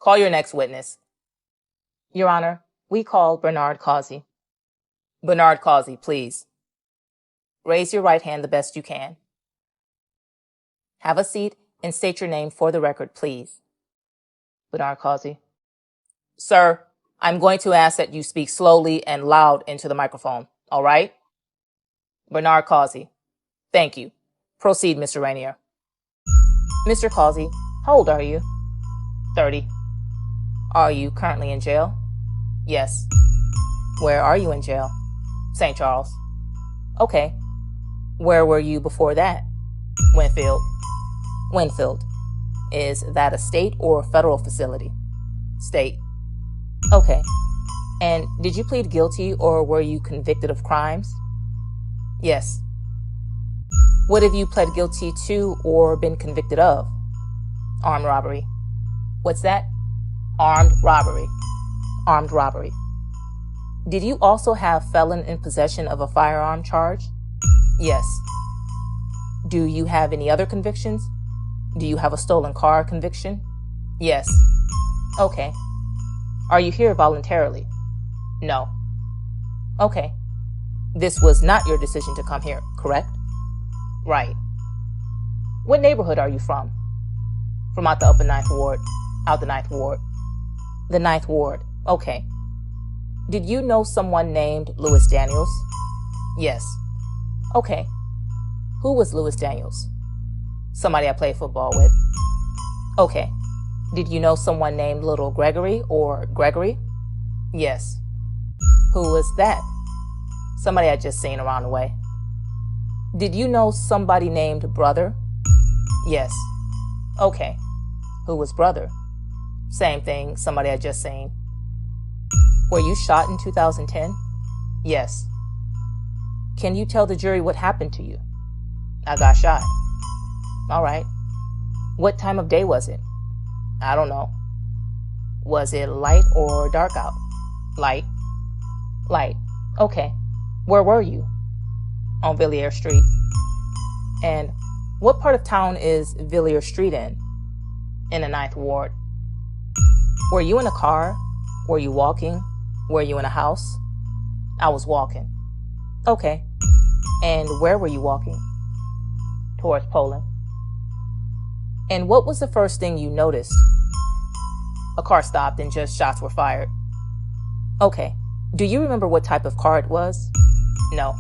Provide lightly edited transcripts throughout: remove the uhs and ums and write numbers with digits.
Call your next witness. Your Honor, we call Bernard Causey. Bernard Causey, please. Raise your right hand the best you can. Have a seat and state your name for the record, please. Bernard Causey. Sir, I'm going to ask that you speak slowly and loud into the microphone, all right? Bernard Causey. Thank you. Proceed, Mr. Rainier. Mr. Causey, how old are you? 30. Are you currently in jail? Yes. Where are you in jail? St. Charles. Okay. Where were you before that? Winfield. Winfield. Is that a state or federal facility? State. Okay. And did you plead guilty or were you convicted of crimes? Yes. What have you pled guilty to or been convicted of? Armed robbery. What's that? Armed robbery. Armed robbery. Did you also have felon in possession of a firearm charge? Yes. Do you have any other convictions? Do you have a stolen car conviction? Yes. Okay. Are you here voluntarily? No. Okay. This was not your decision to come here, correct? Right. What neighborhood are you from? From out the upper 9th Ward. Out the 9th Ward. The 9th Ward. Okay. Did you know someone named Louis Daniels? Yes. Okay. Who was Louis Daniels? Somebody I played football with. Okay. Did you know someone named Little Gregory or Gregory? Yes. Who was that? Somebody I just seen around the way. Did you know somebody named Brother? Yes. Okay. Who was Brother? Same thing, somebody I just seen. Were you shot in 2010? Yes. Can you tell the jury what happened to you? I got shot. All right. What time of day was it? I don't know. Was it light or dark out? Light. Light. Okay. Where were you? On Villiers Street. And what part of town is Villiers Street in? In the 9th Ward. Were you in a car? Were you walking? Were you in a house? I was walking. Okay. And where were you walking? Towards Poland. And what was the first thing you noticed? A car stopped and just shots were fired. Okay. Do you remember what type of car it was? No.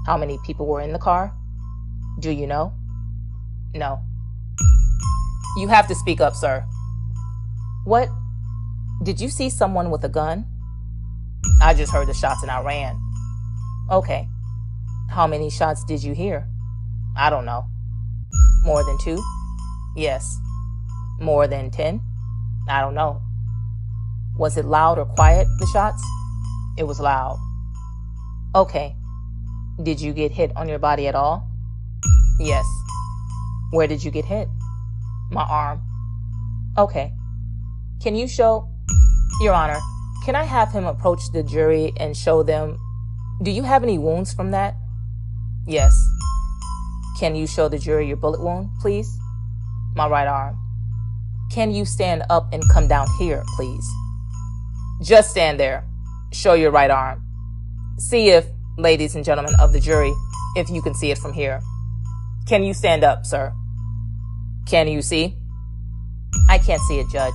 How many people were in the car? Do you know? No. You have to speak up, sir. What? Did you see someone with a gun? I just heard the shots and I ran. Okay. How many shots did you hear? I don't know. More than 2? Yes. More than 10? I don't know. Was it loud or quiet, the shots? It was loud. Okay. Did you get hit on your body at all? Yes. Where did you get hit? My arm. Okay. Can you show... Your Honor, can I have him approach the jury and show them... Do you have any wounds from that? Yes. Can you show the jury your bullet wound, please? My right arm. Can you stand up and come down here, please? Just stand there. Show your right arm. See if, ladies and gentlemen of the jury, if you can see it from here. Can you stand up, sir? Can you see? I can't see it, Judge.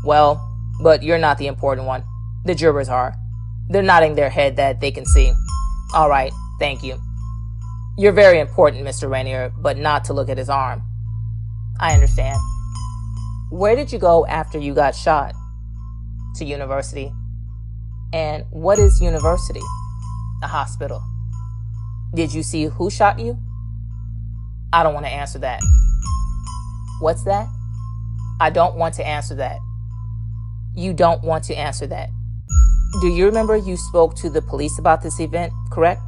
Well, but you're not the important one. The jurors are. They're nodding their head that they can see. All right, thank you. You're very important, Mr. Rainier, but not to look at his arm. I understand. Where did you go after you got shot? To university. And what is university? A hospital. Did you see who shot you? I don't want to answer that. What's that? I don't want to answer that. You don't want to answer that. Do you remember you spoke to the police about this event, correct?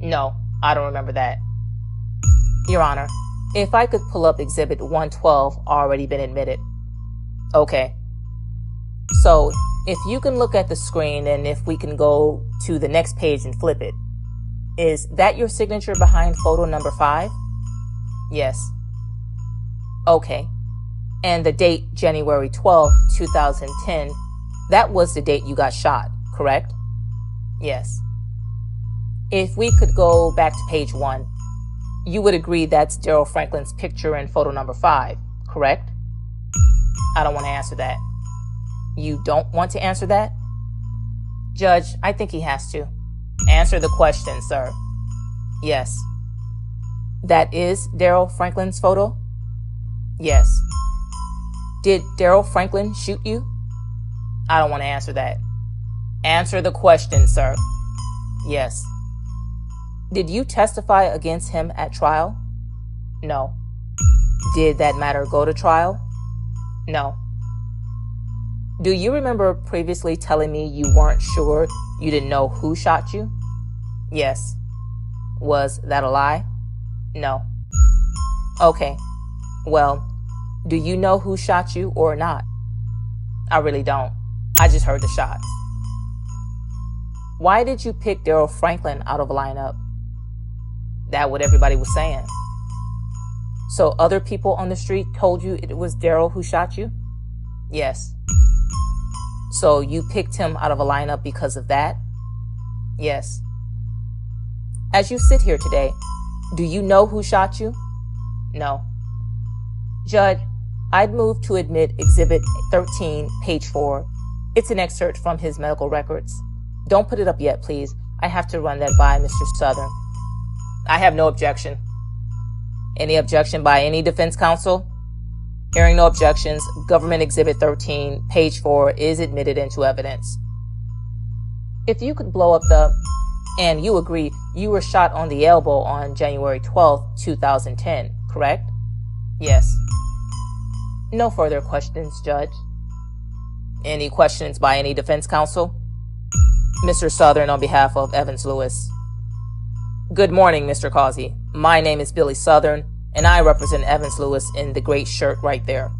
No, I don't remember that. Your Honor, if I could pull up Exhibit 112, already been admitted. Okay. So, if you can look at the screen and if we can go to the next page and flip it. Is that your signature behind photo number 5? Yes. Okay. And the date January 12, 2010, that was the date you got shot, correct? Yes. If we could go back to page 1, you would agree that's Daryl Franklin's picture in photo number 5, correct? I don't want to answer that. You don't want to answer that? Judge, I think he has to. Answer the question, sir. Yes. That is Daryl Franklin's photo? Yes. Did Daryl Franklin shoot you? I don't want to answer that. Answer the question, sir. Yes. Did you testify against him at trial? No. Did that matter go to trial? No. Do you remember previously telling me you weren't sure you didn't know who shot you? Yes. Was that a lie? No. Okay. Well, do you know who shot you or not? I really don't. I just heard the shots. Why did you pick Daryl Franklin out of a lineup? That's what everybody was saying. So other people on the street told you it was Daryl who shot you? Yes. So you picked him out of a lineup because of that? Yes. As you sit here today, do you know who shot you? No. Judge, I'd move to admit Exhibit 13, page 4. It's an excerpt from his medical records. Don't put it up yet, please. I have to run that by Mr. Southern. I have no objection. Any objection by any defense counsel? Hearing no objections, Government Exhibit 13, page 4 is admitted into evidence. If you could blow up and you agree you were shot on the elbow on January 12, 2010, correct? Yes. No further questions, Judge. Any questions by any defense counsel? Mr. Southern on behalf of Evans Lewis. Good morning, Mr. Causey. My name is Billy Southern, and I represent Evans Lewis in the great shirt right there.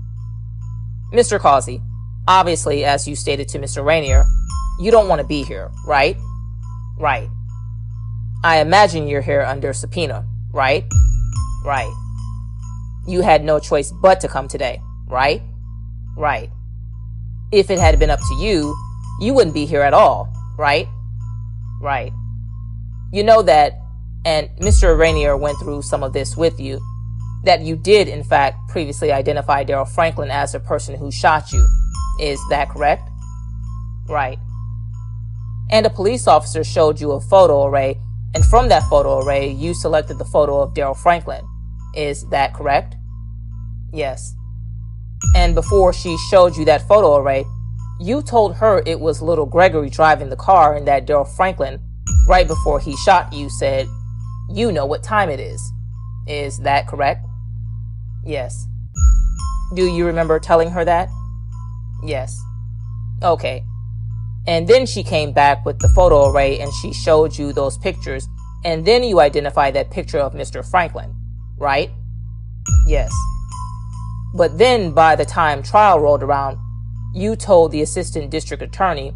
Mr. Causey, obviously, as you stated to Mr. Rainier, you don't want to be here, right? Right. I imagine you're here under subpoena, right? Right. You had no choice but to come today, right? Right. If it had been up to you, you wouldn't be here at all, right? Right. You know that, and Mr. Rainier went through some of this with you, that you did, in fact, previously identify Daryl Franklin as the person who shot you. Is that correct? Right. And a police officer showed you a photo array, and from that photo array, you selected the photo of Daryl Franklin. Is that correct? Yes. And before she showed you that photo array, you told her it was little Gregory driving the car and that Daryl Franklin, right before he shot you, said, "You know what time it is." Is that correct? Yes. Do you remember telling her that? Yes. Okay. And then she came back with the photo array and she showed you those pictures, and then you identified that picture of Mr. Franklin, right? Yes. But then by the time trial rolled around, you told the assistant district attorney,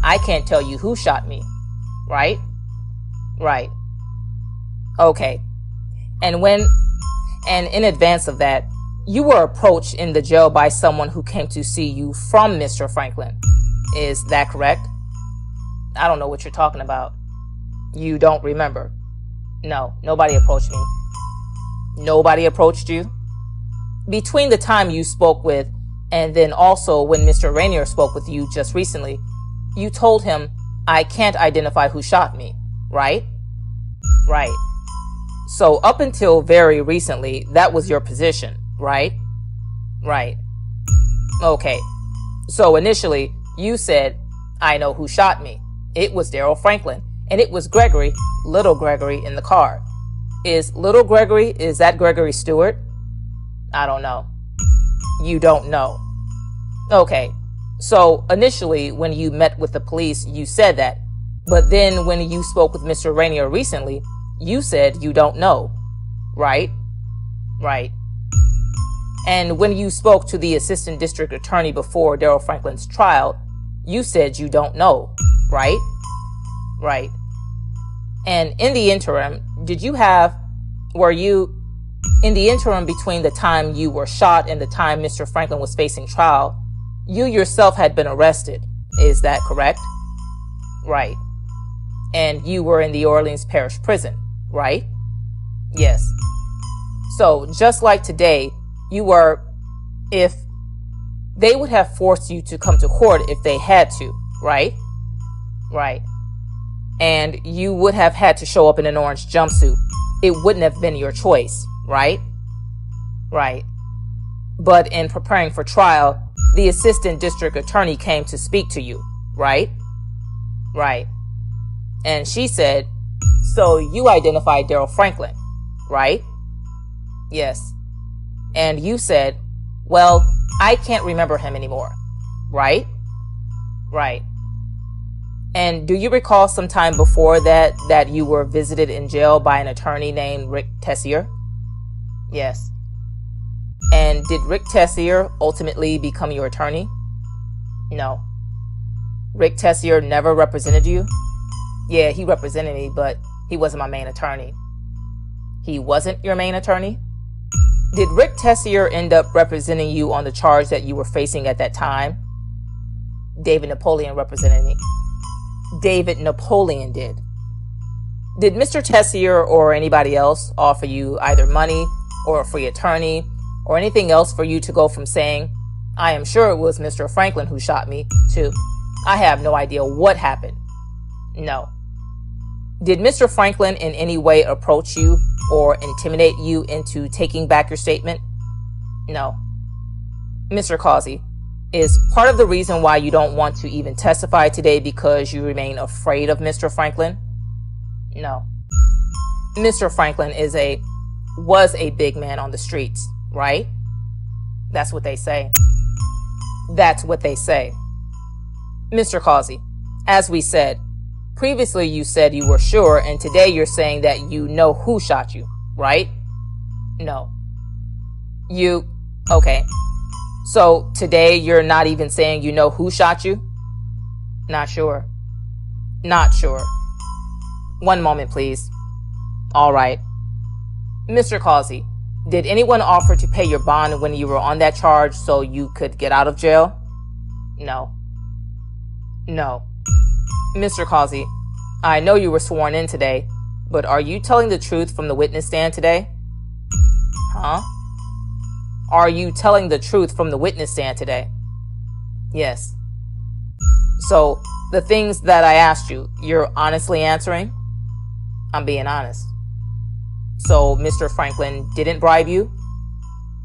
"I can't tell you who shot me," right? Right. Okay. And in advance of that, you were approached in the jail by someone who came to see you from Mr. Franklin. Is that correct? I don't know what you're talking about. You don't remember? No, nobody approached me. Nobody approached you? Between the time you spoke with and then also when Mr. Rainier spoke with you just recently, you told him, "I can't identify who shot me," right? Right. So up until very recently, that was your position, right? Right. Okay. So initially, you said, "I know who shot me. It was Daryl Franklin, and it was Gregory, little Gregory, in the car." Is that Gregory Stewart? I don't know. You don't know. Okay. So initially, when you met with the police, you said that. But then when you spoke with Mr. Rainier recently, you said you don't know, right? Right. And when you spoke to the assistant district attorney before Daryl Franklin's trial, you said you don't know, right? Right. And in the interim, In the interim between the time you were shot and the time Mr. Franklin was facing trial, you yourself had been arrested. Is that correct? Right. And you were in the Orleans Parish prison, right? Yes. So just like today, you were, if they would have forced you to come to court if they had to, right? Right. And you would have had to show up in an orange jumpsuit. It wouldn't have been your choice, right? Right. But in preparing for trial, the assistant district attorney came to speak to you, right? Right. And she said, so you identified Daryl Franklin, right? Yes. And you said, well, I can't remember him anymore, right? Right. And do you recall some time before that you were visited in jail by an attorney named Rick Tessier? Yes. And did Rick Tessier ultimately become your attorney? No. Rick Tessier never represented you? Yeah, he represented me, but he wasn't my main attorney. He wasn't your main attorney? Did Rick Tessier end up representing you on the charge that you were facing at that time? David Napoleon represented me. David Napoleon did. Did Mr. Tessier or anybody else offer you either money or a free attorney or anything else for you to go from saying, I am sure it was Mr. Franklin who shot me, to, I have no idea what happened? No. Did Mr. Franklin in any way approach you or intimidate you into taking back your statement? No. Mr. Causey, is part of the reason why you don't want to even testify today because you remain afraid of Mr. Franklin? No. Mr. Franklin was a big man on the streets, right? That's what they say. That's what they say. Mr. Causey, as we said, previously you said you were sure, and today you're saying that you know who shot you, right? No. Okay. So today you're not even saying you know who shot you? Not sure. Not sure. One moment, please. All right. Mr. Causey, did anyone offer to pay your bond when you were on that charge so you could get out of jail? No. No. Mr. Causey, I know you were sworn in today, but are you telling the truth from the witness stand today? Huh? Are you telling the truth from the witness stand today? Yes. So, the things that I asked you, you're honestly answering? I'm being honest. So, Mr. Franklin didn't bribe you?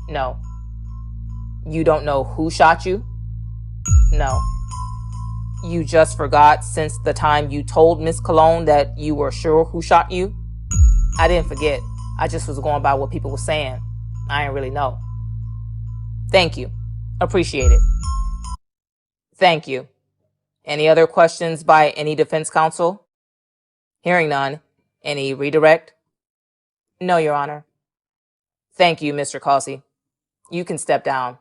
No. You don't know who shot you? No. You just forgot since the time you told Miss Cologne that you were sure who shot you? I didn't forget. I just was going by what people were saying. I didn't really know. Thank you. Appreciate it. Thank you. Any other questions by any defense counsel? Hearing none. Any redirect? No, Your Honor. Thank you, Mr. Causey. You can step down.